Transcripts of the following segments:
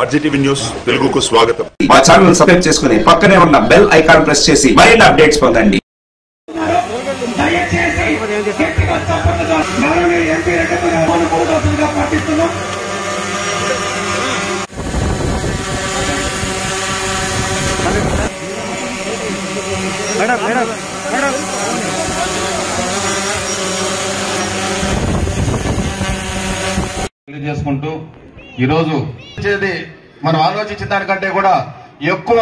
RGTV news తెలుగుకు స్వాగతం. మా ఛానల్ సబ్స్క్రైబ్ చేసుకుని పక్కనే ఉన్న బెల్ ఐకాన్ ప్రెస్ చేసి మరిన్ని అప్డేట్స్ పొందండి. తెలియజేసుకుంటూ ఈరోజు మనం ఆలోచించిన దానికంటే కూడా ఎక్కువ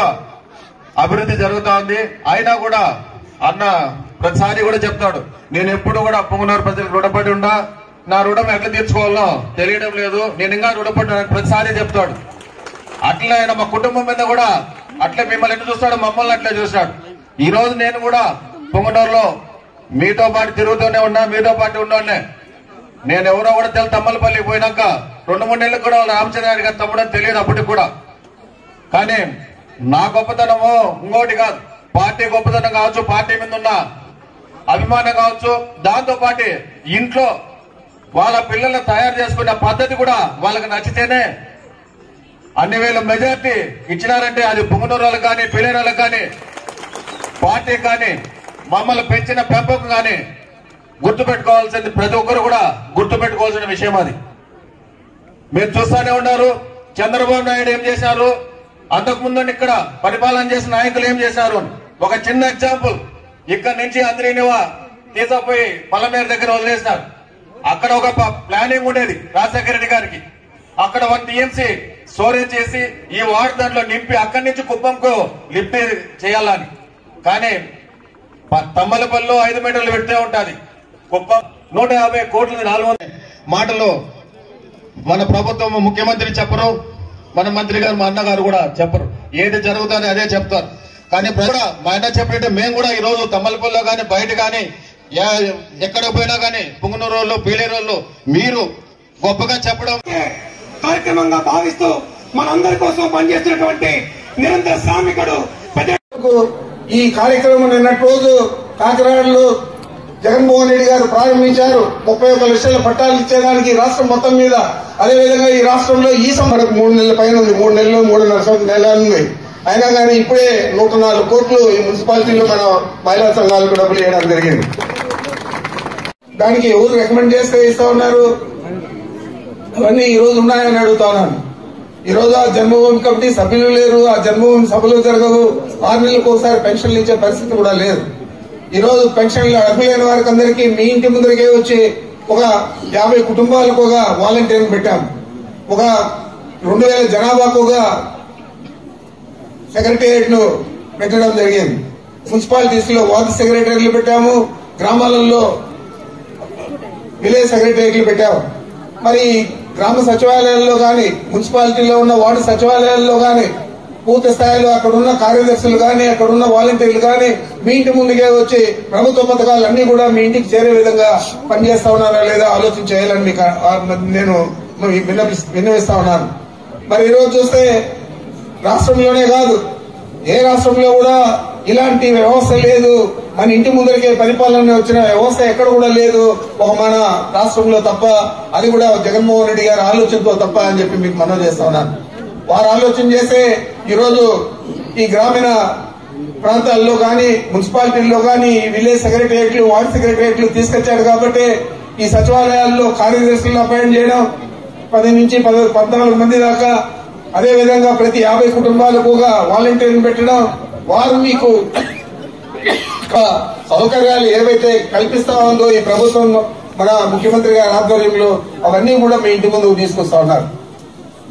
అభివృద్ధి జరుగుతా ఉంది. అయినా కూడా అన్న ప్రతిసారి కూడా చెప్తాడు, నేను ఎప్పుడు కూడా పొంగనూరు ప్రజలకు రుణపడి ఉండా, నా రుణం ఎట్లా తీర్చుకోవాలో తెలియడం లేదు, నేను ఇంకా రుణపడి ప్రతిసారి చెప్తాడు. అట్లే ఆయన మా కుటుంబం మీద కూడా అట్లే మిమ్మల్ని ఎట్లా చూస్తాడు, మమ్మల్ని అట్లే చూస్తాడు. ఈ రోజు నేను కూడా పొంగనూరులో మీతో పాటు తిరుగుతూనే ఉన్నా, మీతో పాటు ఉన్నోనే. నేను ఎవరో కూడా తెలు తమ్మలపల్లికి పోయినాక 2-3 నెలలకు కూడా రామచంద్రారెడ్డి గారు తమ్ముడని తెలియదు అప్పటికి కూడా. కానీ నా గొప్పతనము ఇంకోటి కాదు, పార్టీ గొప్పతనం కావచ్చు, పార్టీ మీద ఉన్న అభిమానం కావచ్చు, దాంతో పాటు ఇంట్లో వాళ్ళ పిల్లల్ని తయారు చేసుకునే పద్ధతి కూడా వాళ్ళకి నచ్చితేనే అన్ని వేల మెజార్టీ ఇచ్చినారంటే అది పొంగనూరు వాళ్ళకి కానీ, పిల్లల వాళ్ళకి కానీ, పార్టీ కానీ, మమ్మల్ని పెంచిన పెంపకం కానీ గుర్తుపెట్టుకోవాల్సింది, ప్రతి ఒక్కరు కూడా గుర్తుపెట్టుకోవాల్సిన విషయం అది. మీరు చూస్తూనే ఉన్నారు చంద్రబాబు నాయుడు ఏం చేశారు, అంతకుముందు ఇక్కడ పరిపాలన చేసిన నాయకులు ఏం చేశారు. ఒక చిన్న ఎగ్జాంపుల్, ఇక్కడ నుంచి అందరినివా తీసుకుపోయి పల్లమేరు దగ్గర వదిలేసినారు. అక్కడ ఒక ప్లానింగ్ ఉండేది రాజశేఖర రెడ్డి గారికి, అక్కడ 1 టీఎంసీ స్టోరేజ్ చేసి ఈ వార్డు దాంట్లో నింపి అక్కడి నుంచి కుప్పంకు లిఫ్ట్ చేయాలని. కానీ తమ్మలపల్లిలో 5 మీటర్లు పెడితే ఉంటుంది, కుప్పం 150 కోట్లు 400 మాటలు మన ప్రభుత్వం ముఖ్యమంత్రి చెప్పరు, మన మంత్రి గారు మా అన్నగారు కూడా చెప్పరు. ఏది జరుగుతుందో అదే చెప్తారు. కానీ కూడా మా అన్న చెప్పినట్టు మేము కూడా ఈ రోజు తమ్మలపల్లిలో కానీ బయట కానీ ఎక్కడ పోయినా కానీ పొంగనూరు రోజులు పీలేరు రోజులు మీరు గొప్పగా చెప్పడం కార్యక్రమంగా భావిస్తూ మనందరి కోసం పనిచేస్తున్నటువంటి నిరంతర శ్రామికుడు ఈ కార్యక్రమం నిన్నటి రోజు కాకినాడలో జగన్మోహన్ రెడ్డి గారు ప్రారంభించారు. 31 లక్షల పట్టాలు ఇచ్చేదానికి రాష్ట్రం మొత్తం మీద. అదేవిధంగా ఈ రాష్ట్రంలో ఈ సంవత్సరం 3 నెలల పైన ఉంది, 3 నెలలు 3.5 నెలలు ఉంది. అయినా కానీ ఇప్పుడే 104 కోట్లు ఈ మున్సిపాలిటీలో మన మహిళా సంఘాలకు డబ్బులు ఇవ్వడం జరిగింది. దానికి ఎవరు రికమెండ్ చేస్తే ఇస్తా ఉన్నారు, అవన్నీ ఈ రోజు ఉన్నాయని అడుగుతా ఉన్నాను. ఈ రోజు ఆ జన్మభూమి కమిటీ సభ్యులు లేరు, ఆ జన్మభూమి సభలు జరగవు, 6 నెలలకు ఒకసారి పెన్షన్లు ఇచ్చే పరిస్థితి కూడా లేదు. ఈ రోజు పెన్షన్లు అర్హులైన వారికి అందరికీ మీ ఇంటి ముందరికే వచ్చి ఒక 50 కుటుంబాలకు ఒక వాలంటీర్ని పెట్టాం. ఒక 2000 జనాభాకు ఒక సెక్రటేరియట్ ను పెట్టడం జరిగింది. మున్సిపాలిటీస్ లో వార్డు సెక్రటరీలు పెట్టాము, గ్రామాలలో విలేజ్ సెక్రటరీలు పెట్టాము. మరి గ్రామ సచివాలయాల్లో గాని, మున్సిపాలిటీలో ఉన్న వార్డు సచివాలయాల్లో గాని పూర్తి స్థాయిలో అక్కడ ఉన్న కార్యదర్శులు గాని, అక్కడ ఉన్న వాలంటీర్లు గాని మీ ఇంటి ముందుకే వచ్చి ప్రభుత్వ పథకాలన్నీ కూడా మీ ఇంటికి చేరే విధంగా పనిచేస్తా ఉన్నారా లేదా ఆలోచన చేయాలని మీకు నేను విన్నవిస్తా ఉన్నాను. మరి ఈరోజు చూస్తే రాష్ట్రంలోనే కాదు, ఏ రాష్ట్రంలో కూడా ఇలాంటి వ్యవస్థ లేదు. మన ఇంటి ముందరికే పరిపాలన వచ్చిన వ్యవస్థ ఎక్కడ కూడా లేదు, ఒక మన రాష్ట్రంలో తప్ప. అది కూడా జగన్మోహన్ రెడ్డి గారి ఆలోచనతో తప్ప అని చెప్పి మీకు మనవి చేస్తా ఉన్నాను. వారు ఆలోచన చేసే ఈరోజు ఈ గ్రామీణ ప్రాంతాల్లో గాని, మున్సిపాలిటీల్లో గాని విలేజ్ సెక్రటేరియట్లు, వార్డు సెక్రటేరియట్లు తీసుకొచ్చాడు. కాబట్టి ఈ సచివాలయాల్లో కార్యదర్శులను అపాయింట్ చేయడం 10 నుంచి 14 మంది దాకా, అదేవిధంగా ప్రతి 50 కుటుంబాలకు వాలంటీర్ని పెట్టడం, వారు మీకు సౌకర్యాలు ఏవైతే కల్పిస్తా ఉందో ఈ ప్రభుత్వం మన ముఖ్యమంత్రి గారి ఆధ్వర్యంలో అవన్నీ కూడా మీ ఇంటి ముందుకు తీసుకొస్తా ఉన్నారు.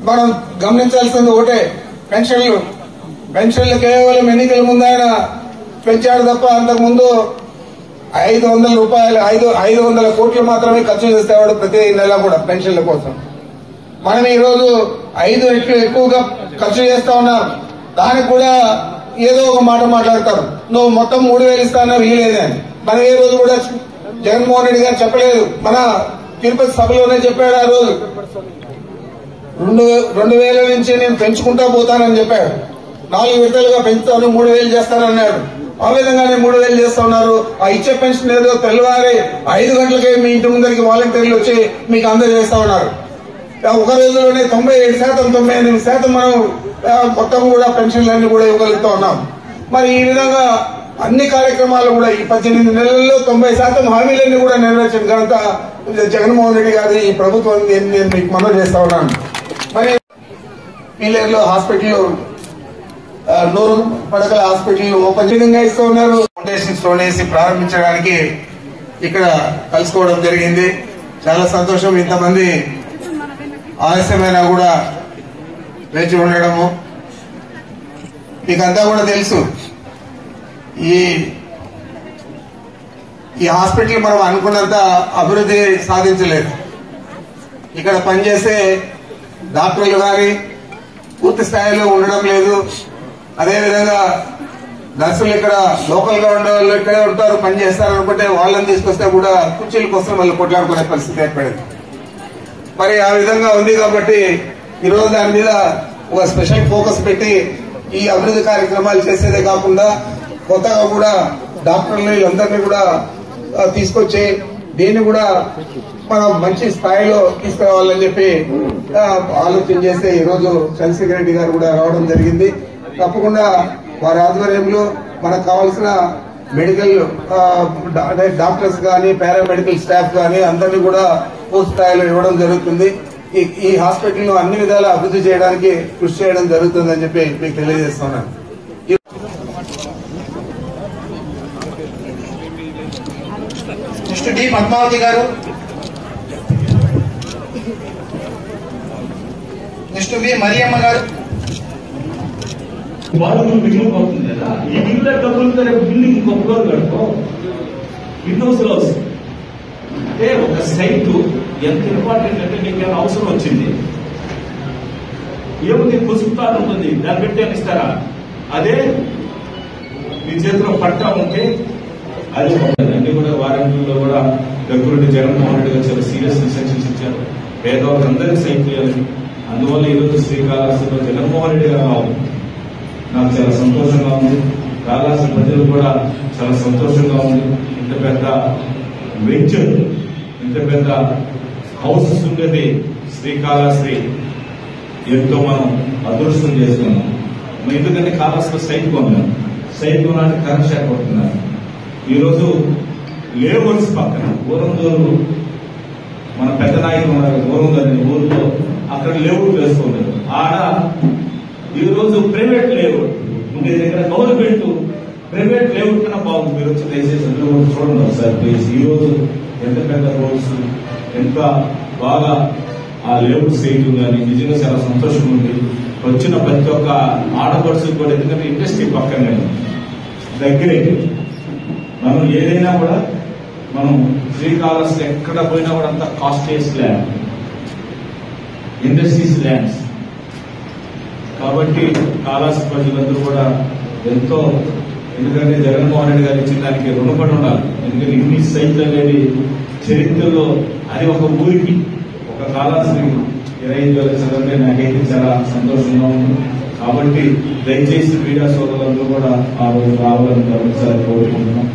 మనం గమనించాల్సింది ఒకటే, పెన్షన్లు కేవలం ఎన్నికల ముందు ఆయన పెంచాడు తప్ప అంతకుముందు 500 రూపాయలు 500 కోట్లు మాత్రమే ఖర్చు చేసేవాడు ప్రతి నెల కూడా పెన్షన్ల కోసం. మనం ఈ రోజు 5 రెట్లు ఎక్కువగా ఖర్చు చేస్తా ఉన్నాం. దానికి కూడా ఏదో ఒక మాట మాట్లాడతారు, నువ్వు మొత్తం 3000 ఇస్తానో వీలేదని. మనం ఏ రోజు కూడా జగన్మోహన్ రెడ్డి గారు చెప్పలేదు, మన తిరుపతి సభలోనే చెప్పాడు. ఆ రోజు 2000 నుంచి నేను పెంచుకుంటా పోతానని చెప్పాడు. 4 విడతలుగా పెంచుతాను, 3000 చేస్తానన్నాడు. ఆ విధంగానే 3000 చేస్తా ఉన్నారు. ఆ ఇచ్చే పెన్షన్ ఏదో తెల్లవారి 5 గంటలకే మీ ఇంటి ముందరికి వాలంటీర్లు వచ్చి మీకు అందజేస్తా ఉన్నారు. ఒక రోజులోనే 97%, 98% మనం మొత్తం కూడా పెన్షన్లన్నీ కూడా ఇవ్వగలుగుతా ఉన్నాం. మరి ఈ విధంగా అన్ని కార్యక్రమాలు కూడా ఈ 18 నెలల్లో 90% హామీలన్నీ కూడా నెరవేర్చిన ఘనత జగన్మోహన్ రెడ్డి గారి ఈ ప్రభుత్వం నేను మీకు మనవి చేస్తా ఉన్నాను. మరి పీలేరులో హాస్పిటల్ 100 పడకల హాస్పిటల్ ఓపెన్ విధంగా ఇస్తూ ఉన్నారు. ఫౌండేషన్ స్టోన్ వేసి ప్రారంభించడానికి ఇక్కడ కలుసుకోవడం జరిగింది. చాలా సంతోషం. ఇంతమంది ఆలస్యమైనా కూడా వేచి ఉండడము. మీకంతా కూడా తెలుసు, ఈ హాస్పిటల్ మనం అనుకున్నంత అభివృద్ధి సాధించలేదు. ఇక్కడ పనిచేసే డాక్టర్లు కానీ పూర్తి స్థాయిలో ఉండడం లేదు. అదేవిధంగా నర్సులు ఇక్కడ లోకల్ గా ఉండే వాళ్ళు ఇక్కడే ఉంటారు, పనిచేస్తారు అనుకుంటే వాళ్ళని తీసుకొస్తే కూడా కుర్చీల కోసం వాళ్ళు కొట్లాడుకునే పరిస్థితి ఏర్పడింది. మరి ఆ విధంగా ఉంది కాబట్టి ఈరోజు దాని మీద ఒక స్పెషల్ ఫోకస్ పెట్టి ఈ అభివృద్ధి కార్యక్రమాలు చేసేదే కాకుండా కొత్తగా కూడా డాక్టర్లు వీళ్ళందరినీ కూడా తీసుకొచ్చి దీన్ని కూడా మనం మంచి స్థాయిలో తీసుకురావాలని చెప్పి ఆలోచన చేస్తే ఈరోజు చంద్రశేఖర్ రెడ్డి గారు కూడా రావడం జరిగింది. తప్పకుండా వారి ఆధ్వర్యంలో మనకు కావాల్సిన మెడికల్ డాక్టర్స్ కానీ పారామెడికల్ స్టాఫ్ కానీ అందరినీ కూడా పూర్తి స్థాయిలో ఇవ్వడం జరుగుతుంది. ఈ హాస్పిటల్ ను అన్ని విధాలా అభివృద్ధి చేయడానికి కృషి చేయడం జరుగుతుందని చెప్పి మీకు తెలియజేస్తున్నాను. నెక్స్ట్ డి పద్మావతి గారు, నెక్స్ట్ వి మరియమ్మ గారు. వాళ్ళు మిగిలిపోతుంది కదా, ఈ మిగిలిన డబ్బులతో రేపు బిల్డింగ్ ఇంకొక కడుకో ఇన్ హౌస్ హౌస్ అంటే ఒక సైట్ ఎంత ఇంపార్టెంట్ అంటే మీకు ఏమైనా అవసరం వచ్చింది ఏముంది పుస్తకాలు ఉంటుంది దాన్ని పెట్టి అని ఇస్తారా? అదే మీ చేతిలో పట్టా ఉంటే అది అన్ని కూడా వారంటీలో కూడా దగ్గరుండి జగన్మోహన్ రెడ్డి గారు చాలా సీరియస్ ఇన్స్ట్రక్షన్స్ ఇచ్చారు. పేదవాళ్ళకి అందరికీ సైట్ చేయాలి. అందువల్ల ఈరోజు శ్రీకాళహస్తిలో జగన్మోహన్ రెడ్డి గారు రావాలి. నాకు చాలా సంతోషంగా ఉంది. కాళహస్తి ప్రజలు కూడా చాలా సంతోషంగా ఉంది. ఇంత పెద్ద వెంచర్, ఇంత పెద్ద హౌసెస్ ఉండేది శ్రీకాళహస్తి ఎంతో మనం అదృష్టం చేసుకున్నాం. ఎందుకంటే కాళహస్తిలో సైట్ కొన్నాం. సైట్ కొనడానికి కరెంట్ షాక్ పడుతున్నారు. ఈరోజు లేబర్స్ పక్కన ఊరందూరు మన పెద్ద నాయకులు ఉన్నారు, ఊరందరి ఊరిలో అక్కడ లేఅవుట్ వేసుకున్నారు. ఆడ ఈరోజు ప్రైవేట్ లేఅవుట్ ఉండే దగ్గర గవర్నమెంట్ ప్రైవేట్ లేఅవుట్ కన్నా బాగుంది. మీరు వచ్చి దయచేసి చూడండి ఒకసారి ప్లీజ్. ఈ రోజు ఎంత పెద్ద రోడ్స్, ఎంత బాగా ఆ లేఅవుట్ చేయటం కానీ నిజంగా చాలా సంతోషంగా ఉంది. వచ్చిన ప్రతి ఒక్క ఆడపడుచు కూడా, ఎందుకంటే ఇండస్ట్రీ పక్కనే దగ్గరే. మనం ఏదైనా కూడా మనం శ్రీకాళహస్తి ఎక్కడ పోయినా కూడా అంత కాస్ట్లీయెస్ట్ ల్యాండ్, ఇండస్ట్రీస్ ల్యాండ్స్. కాబట్టి కాళహస్తి ప్రజలందరూ కూడా ఎంతో, ఎందుకంటే జగన్మోహన్ రెడ్డి గారు ఇచ్చిన దానికి రుణపడి ఉండాలి. ఎందుకంటే ఇన్ని సైట్లు అనేది చరిత్రలో అది ఒక ఊరికి ఒక కాళహస్తి 25,000 చదవండి. నాకైతే చాలా సంతోషంగా ఉంది. కాబట్టి దయచేసి మీడియా సోదరులందరూ కూడా ఆ రోజు రావాలని మరొకసారి కోరుకుంటున్నాం.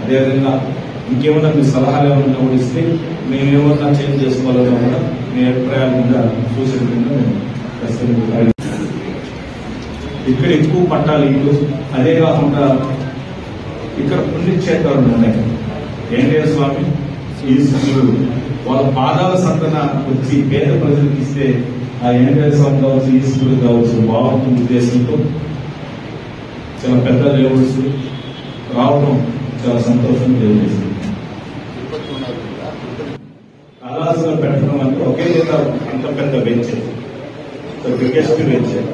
అదేవిధంగా ఇంకేమన్నా మీ సలహాలు ఏమన్నా కూడా ఇస్తే మేమేమన్నా చేంజ్ చేసుకోవాలన్నా కూడా మీ అభిప్రాయాల మీద సూచన కింద మేము ఖచ్చితంగా ఇక్కడ ఎక్కువ పట్టాలి ఇల్లు. అదే కాకుండా ఇక్కడ పుణ్యక్షేత్రాలు ఉన్నాయి. వెంకటేశ్వర స్వామి ఈశ్వరుడు వాళ్ళ పాదాల సంతన వచ్చి పేద ప్రజలకు ఇస్తే ఆ వెంకటేశ్వర స్వామి కావచ్చు, ఈశ్వరుడు కావచ్చు బాగుంటుంది ఉద్దేశంతో చాలా పెద్ద లేఅవుట్స్ రావడం చాలా సంతోషం తెలియజేస్తుంది. కాళహస్తిలో పెట్టడం అంటే ఒకే చేత అంత పెద్ద వెంచర్, బిగ్గెస్ట్ వెంచర్.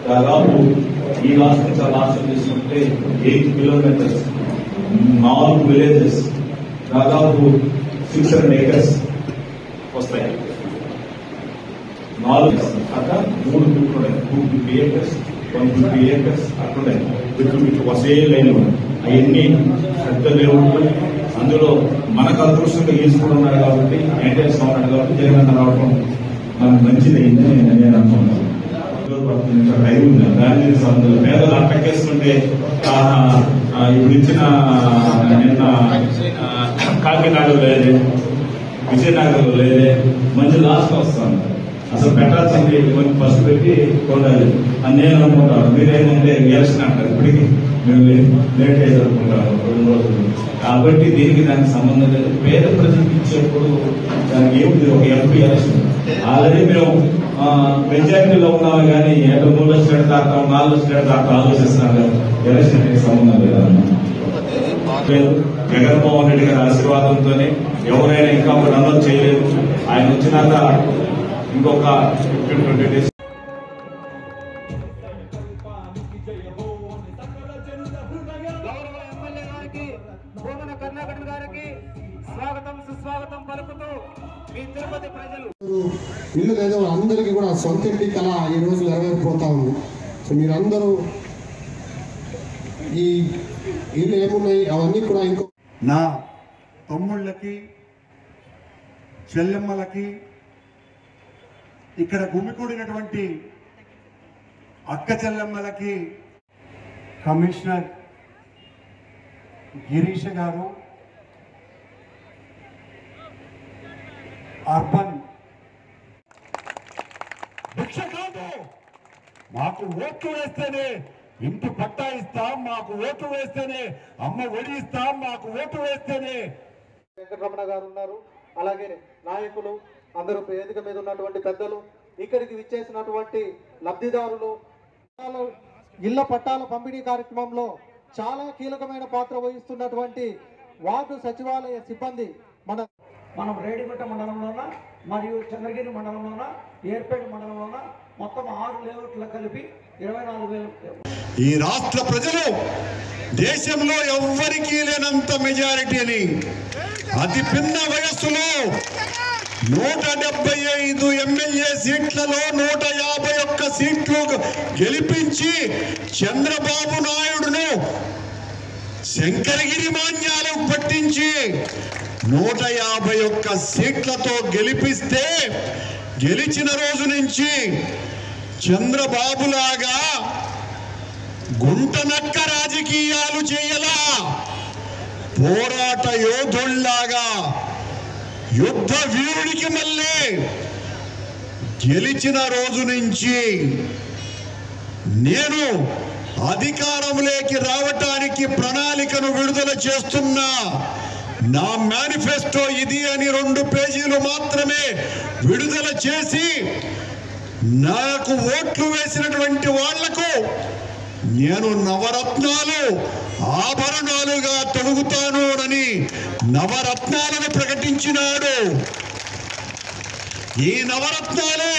దాదాపు ఈ రాష్ట్రం నుంచి ఆ రాష్ట్రం తీసుకుంటే 8 కిలోమీటర్స్, 4 విలేజెస్, దాదాపు 600 acres వస్తాయి. 4 అక్కడ 3 బిట్లు ఉన్నాయి. 250 acres, 150 acres అట్లున్నాయి. బిట్లు ఒకే లైన్ ఉన్నాయి. అవన్నీ పెద్ద లేవుట్లు. అందులో మనకు అదృష్టంగా ఈసుకుని ఉన్నాడు కాబట్టి, వెంకటేశ్వర ఉన్నాడు కాబట్టి జగన్ రావడం మనకు మంచిదైంది నేను అనుకుంటున్నాను. టైం ఉంది దాని అందులో పేదలు అట్టకేసుకుంటే ఇప్పుడు ఇచ్చిన నిన్న కాకినాడలో లేదే, విజయనగరంలో లేదే, మంచి లాస్ట్ వస్తాను. అసలు పెట్టాల్సింది కొన్ని ఫస్ట్ పెట్టి కొనాలి అని నేను అనుకుంటాను. మీరేమంటే ఎలక్షన్ అంటారు, ఇప్పటికీ మేము లేట్ అయ్యేది అనుకుంటాను 2 రోజులు. కాబట్టి దీనికి దానికి సంబంధం లేదు. పేద ప్రజలకు ఇచ్చేప్పుడు దానికి ఏమిటి ఒక ఎంపీ ఎలక్షన్ ఆల్రెడీ మేము మెజారిటీలో ఉన్నాము, కానీ ఎటు 3 లక్షల దాకా 4 లక్షల దాకా ఆలోచిస్తున్నాం. ఎలక్షన్ సంబంధం లేదన్నా. జగన్మోహన్ రెడ్డి గారి ఆశీర్వాదంతోనే ఎవరైనా ఇంకా ఒక నమోదు చేయలేదు. ఆయన వచ్చినాక ఇంకొక 15-20 డేస్ స్వాగతం సుస్వాగతం పలుకుతూ మీ తిరుపతి ప్రజలు ఇల్లు లేదో అందరికీ కూడా సొంత ఇంటి కళ ఈ రోజు నెరవేరిపోతా ఉంది. సో మీరందరూ ఈ ఇల్లు ఏమున్నాయి అవన్నీ కూడా ఇంకో నా తమ్ముళ్ళకి చెల్లెమ్మలకి ఇక్కడ గుమికూడినటువంటి అక్క చెల్లెమ్మలకి కమిషనర్ గిరీష్ గారు, అర్బన్ భిక్ష కాదు, మాకు ఓట్లు వేస్తేనే ఇంటి పట్టా ఇస్తాం, మాకు ఓటు వేస్తేనే అమ్మ ఒడి ఇస్తాం, మాకు ఓటు వేస్తేనే. వెంకటరమణ గారు ఉన్నారు, అలాగే నాయకులు అందరూ వేదిక మీద ఉన్నటువంటి పెద్దలు, ఇక్కడికి విచ్చేసినటువంటి లబ్ధిదారులు, ఇళ్ల పట్టాల పంపిణీ కార్యక్రమంలో చాలా కీలకమైన పాత్ర వహిస్తున్నటువంటి వార్డు సచివాలయ సిబ్బంది మనం రేడిగుట్ట మండలంలోన మరియు చంద్రగిరి మండలంలోన ఏర్పేట మండలంలోన మొత్తం 6 లేఅవుట్లు కలిపి 24,000. ఈ రాష్ట్ర ప్రజలు దేశంలో ఎవ్వరికీ లేనంత మెజారిటీని అతి పిన్న వయస్సులో 175 ఎమ్మెల్యే సీట్లలో 151 సీట్లు గెలిపించి చంద్రబాబు నాయుడును శంకరగిరి మాన్యాలకు పట్టించి 151 సీట్లతో గెలిపిస్తే గెలిచిన రోజు నుంచి చంద్రబాబులాగా గుంటనక్క రాజకీయాలు చేయలా, పోరాట యోధుల్లాగా యుద్ధ వీరుడికి మళ్ళీ గెలిచిన రోజు నుంచి నేను అధికారంలోకి రావటానికి ప్రణాళికను విడుదల చేస్తున్నా. నా మేనిఫెస్టో ఇది అని 2 పేజీలు మాత్రమే విడుదల చేసి నాకు ఓట్లు వేసినటువంటి వాళ్లకు నేను నవరత్నాలు ఆభరణాలుగా తొడుగుతాను అని నవరత్నాలను ప్రకటించినాడు. ఈ నవరత్నాలే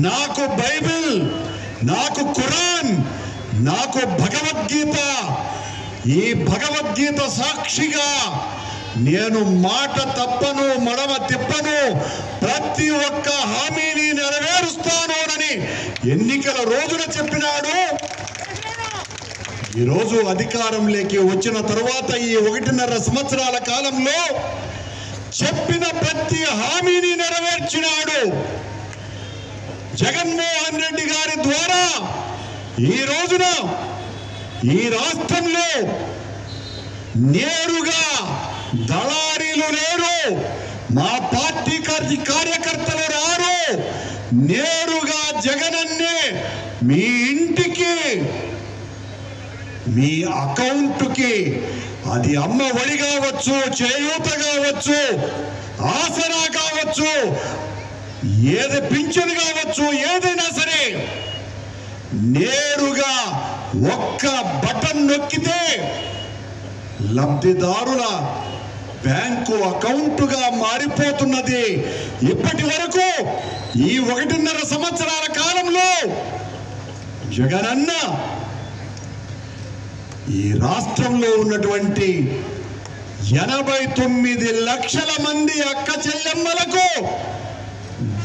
నాకు బైబిల్, నాకు ఖురాన్, నాకు భగవద్గీత. ఈ భగవద్గీత సాక్షిగా నేను మాట తప్పను, మడమ తిప్పను, ప్రతి ఒక్క హామీని నెరవేరుస్తాను అని ఎన్నికల రోజున చెప్పినాడు. ఈరోజు అధికారంలోకి వచ్చిన తరువాత ఈ 1.5 సంవత్సరాల కాలంలో చెప్పిన ప్రతి హామీని నెరవేర్చినాడు. జగన్మోహన్ రెడ్డి గారి ద్వారా ఈ రోజున ఈ రాష్ట్రంలో నేరుగా దళారీలు లేరు, మా పార్టీ కార్యకర్తలు రారు, నేరుగా జగనన్నే మీ ఇంటికి, మీ అకౌంట్కి, అది అమ్మ ఒడి కావచ్చు, చేయూత కావచ్చు, ఆసరా కావచ్చు, ఏది పింఛన్ కావచ్చు, ఏదైనా సరే నేరుగా ఒక్క బటన్ నొక్కితే లబ్ధిదారుల బ్యాంకు అకౌంటుగా మారిపోతున్నది. ఇప్పటి వరకు ఈ 1.5 సంవత్సరాల కాలంలో జగనన్న ఈ రాష్ట్రంలో ఉన్నటువంటి 89 లక్షల మంది అక్క చెల్లెమ్మలకు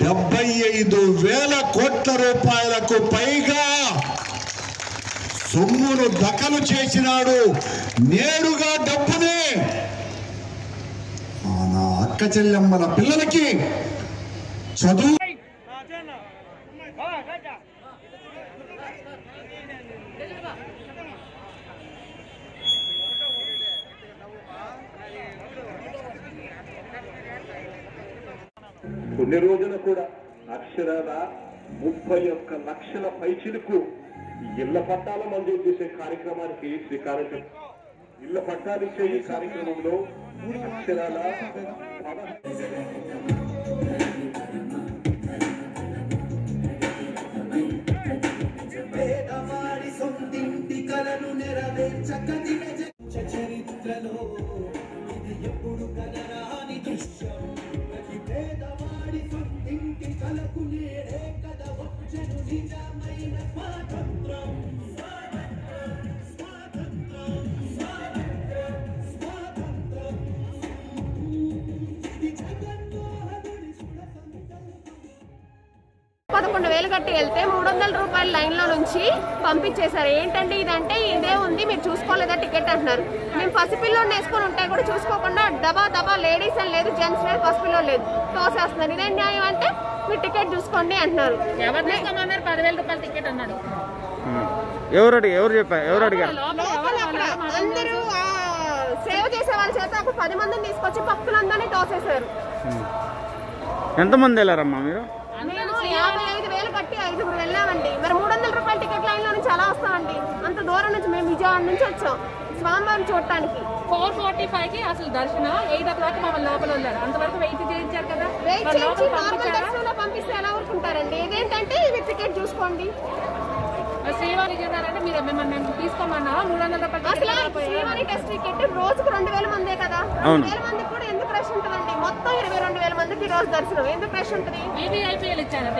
75,000 కోట్ల రూపాయలకు పైగా సొమ్మును దఖలు చేసినాడు. నేరుగా డబ్బునే నా అక్క చెల్లెమ్మల పిల్లలకి చదువు కొన్ని రోజులు కూడా అక్షరాల 31 లక్షల పైచిలకు ఇళ్ల పట్టాల మంజూరు చేసే కార్యక్రమానికి శ్రీకారం చుట్టారు. ఇళ్ల పట్టాలు ఇచ్చే ఈ కార్యక్రమంలో అక్షరాల పేదవాడి సొంతింటి కలను నెరవేర్చకది చరిత్రలో ఇది ఎప్పుడు కనరాని దృశ్యం. ప్రతి పేదవాడి సొంతింటి కలకు నేడే కథ వచ్చెను నిజమైన స్వాతంత్రం. $11,000 కట్టి వెళ్తే $300 లైన్లో నుంచి పంపించేశారు. ఏంటంటే ఇదంటే ఇదే ఉంది, మీరు చూసుకోలేదా టికెట్ అంటున్నారు. మేము పసిపిల్లోని వేసుకొని ఉంటే కూడా చూసుకోకుండా దబా లేడీస్ అని లేదు, జెంట్స్ లేదు, పసిపిల్లో లేదు, తోసేస్తున్నారు. ఇదే న్యాయం అంటే మీరు టికెట్ చూసుకోండి అంటున్నారు. ఎవరు తీసుకోమన్నారు? $10,000 టికెట్ అన్నాడు. ఎవరు అడిగారు? అందరూ సేవ చేసే వాళ్ళ చేత ఒక 10 మందిని తీసుకొచ్చి భక్తులందరినీ తోసేశారు. ఎంతమంది వెళ్ళారమ్మా మీరు? మేము 55,000 కట్టి 5గురు వెళ్ళామండి. మరి $300 టికెట్ లైన్ లో నుంచి అలా వస్తామండి. అంత దూరం నుంచి మేము విజయవాడ నుంచి వచ్చాం స్వామివారిని చూడటానికి. 4:45కి అసలు దర్శనం, 8 o'clock మమ్మల్ని లోపల వెళ్ళారు. అంతవరకు వెయిట్ చేయించారు కదా. వెయిట్ చేయించి నార్మల్ దర్శనంలో పంపిస్తే ఎలా ఊరుకుంటారండి? ఇదేంటంటే ఇవి టికెట్ చూసుకోండి. శ్రీవారి చేశారంటే మీరు మిమ్మల్ని తీసుకోమన్నా $300 అసలు శ్రీవారి టెస్ట్ టికెట్ రోజుకు 2,000 మందే కదా. 2,000 మందికి కూడా ఎందుకు రష్ ఉంటుందండి? మొత్తం 22,000 మందికి రోజు దర్శనం ఎందుకు రష్ ఉంటుంది? VVIP ఇచ్చారు.